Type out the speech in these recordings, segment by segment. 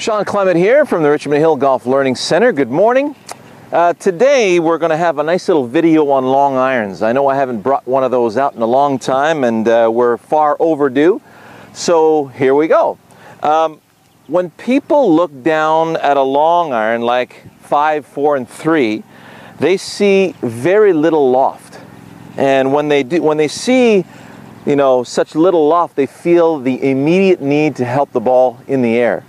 Shawn Clement here from the Richmond Hill Golf Learning Center. Good morning. Today we're going to have a nice little video on long irons. I know I haven't brought one of those out in a long time, and we're far overdue. So here we go. When people look down at a long iron like 5, 4, and 3, they see very little loft. And when they see, you know, such little loft, they feel the immediate need to help the ball in the air.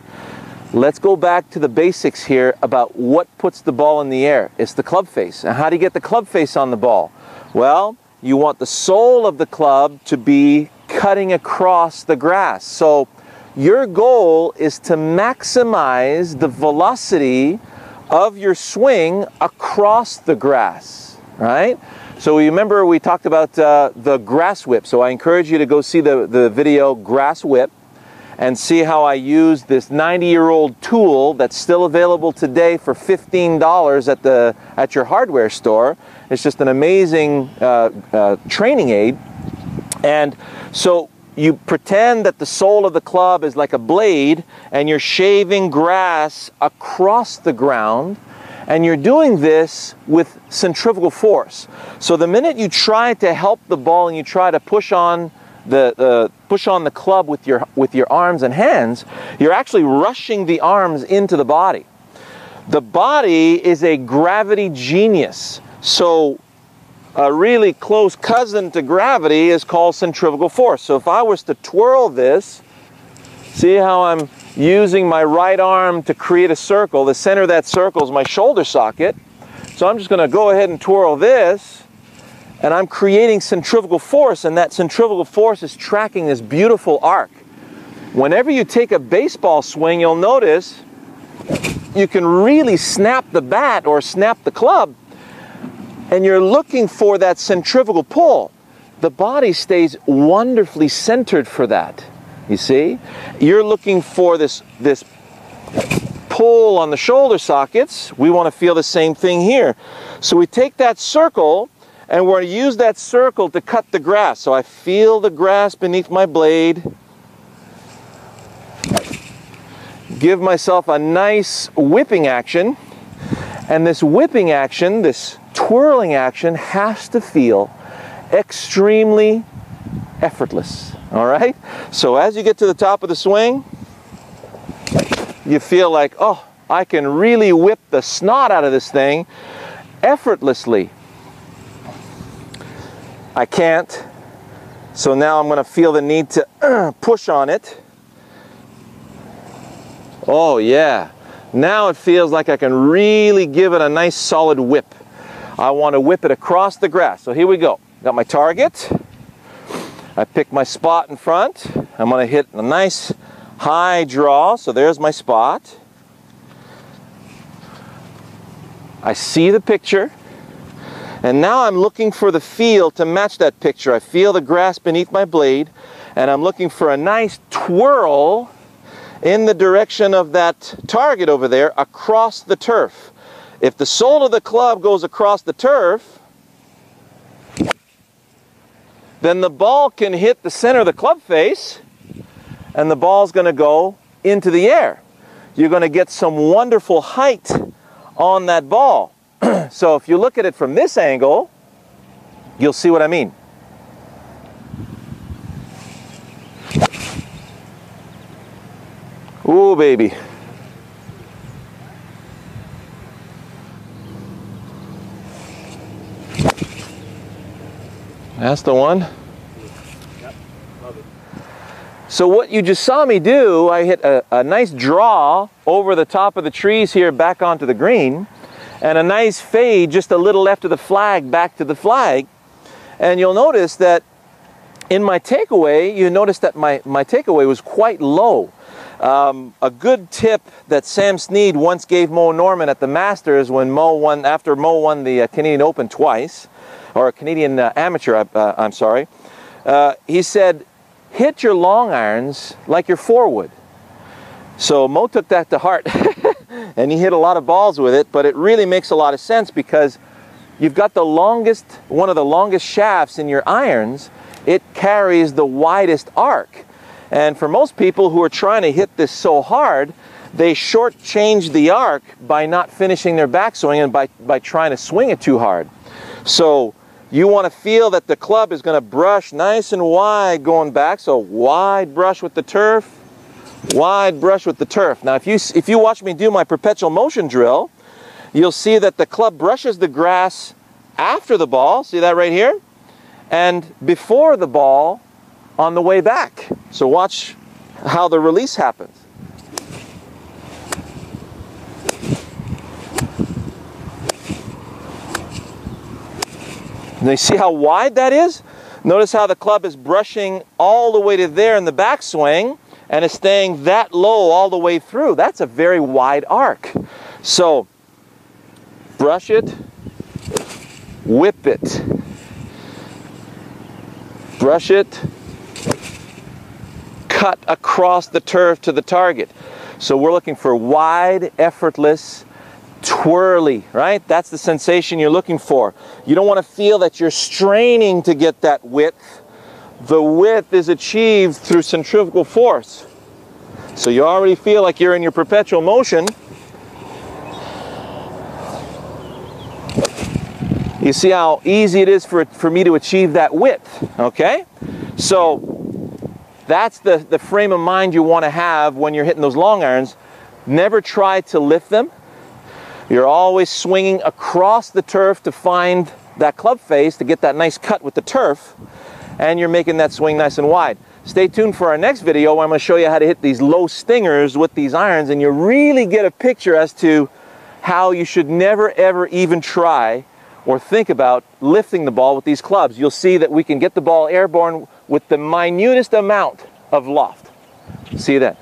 Let's go back to the basics here about what puts the ball in the air. It's the club face. And how do you get the club face on the ball? Well, you want the sole of the club to be cutting across the grass. So your goal is to maximize the velocity of your swing across the grass, right? So you remember we talked about the grass whip. So I encourage you to go see the video Grass Whip and see how I use this 90-year-old tool that's still available today for $15 at your hardware store. It's just an amazing training aid. And so you pretend that the sole of the club is like a blade and you're shaving grass across the ground, and you're doing this with centrifugal force. So the minute you try to help the ball and you try to push on the club with your arms and hands, you're actually rushing the arms into the body. The body is a gravity genius. So a really close cousin to gravity is called centrifugal force. So if I was to twirl this, see how I'm using my right arm to create a circle. The center of that circle is my shoulder socket. So I'm just going to go ahead and twirl this, and I'm creating centrifugal force, and that centrifugal force is tracking this beautiful arc. Whenever you take a baseball swing, you'll notice you can really snap the bat or snap the club, and you're looking for that centrifugal pull. The body stays wonderfully centered for that. You see? You're looking for this pull on the shoulder sockets. We want to feel the same thing here. So we take that circle, and we're going to use that circle to cut the grass. So I feel the grass beneath my blade. Give myself a nice whipping action. And this whipping action, this twirling action, has to feel extremely effortless. All right? So as you get to the top of the swing, you feel like, oh, I can really whip the snot out of this thing effortlessly. I can't. So now I'm going to feel the need to push on it. Oh yeah. Now it feels like I can really give it a nice solid whip. I want to whip it across the grass. So here we go. Got my target. I pick my spot in front. I'm going to hit a nice high draw. So there's my spot. I see the picture. And now I'm looking for the feel to match that picture. I feel the grass beneath my blade, and I'm looking for a nice twirl in the direction of that target over there across the turf. If the sole of the club goes across the turf, then the ball can hit the center of the club face, and the ball's going to go into the air. You're going to get some wonderful height on that ball. So if you look at it from this angle, you'll see what I mean. Ooh, baby. That's the one. Yep, love it. So what you just saw me do, I hit a nice draw over the top of the trees here back onto the green, and a nice fade just a little left of the flag back to the flag. And you'll notice that in my takeaway, you notice that my takeaway was quite low. A good tip that Sam Snead once gave Mo Norman at the Masters when after Mo won the Canadian Open twice, or Canadian Amateur, I'm sorry. He said, hit your long irons like your 4-wood. So Mo took that to heart. And he hit a lot of balls with it, but it really makes a lot of sense because you've got one of the longest shafts in your irons. It carries the widest arc. And for most people who are trying to hit this so hard, they shortchange the arc by not finishing their backswing and by trying to swing it too hard. So you want to feel that the club is going to brush nice and wide going back. So wide brush with the turf, wide brush with the turf. Now if you watch me do my perpetual motion drill, you'll see that the club brushes the grass after the ball, see that right here, and before the ball on the way back. So watch how the release happens. Now you see how wide that is? Notice how the club is brushing all the way to there in the backswing and is staying that low all the way through. That's a very wide arc. So brush it, whip it, brush it, cut across the turf to the target. So we're looking for wide, effortless, twirly, right? That's the sensation you're looking for. You don't want to feel that you're straining to get that width. The width is achieved through centrifugal force. So you already feel like you're in your perpetual motion. You see how easy it is for me to achieve that width, okay? So that's the frame of mind you want to have when you're hitting those long irons. Never try to lift them. You're always swinging across the turf to find that club face, to get that nice cut with the turf, and you're making that swing nice and wide. Stay tuned for our next video where I'm going to show you how to hit these low stingers with these irons, and you really get a picture as to how you should never ever even try or think about lifting the ball with these clubs. You'll see that we can get the ball airborne with the minutest amount of loft. See you then.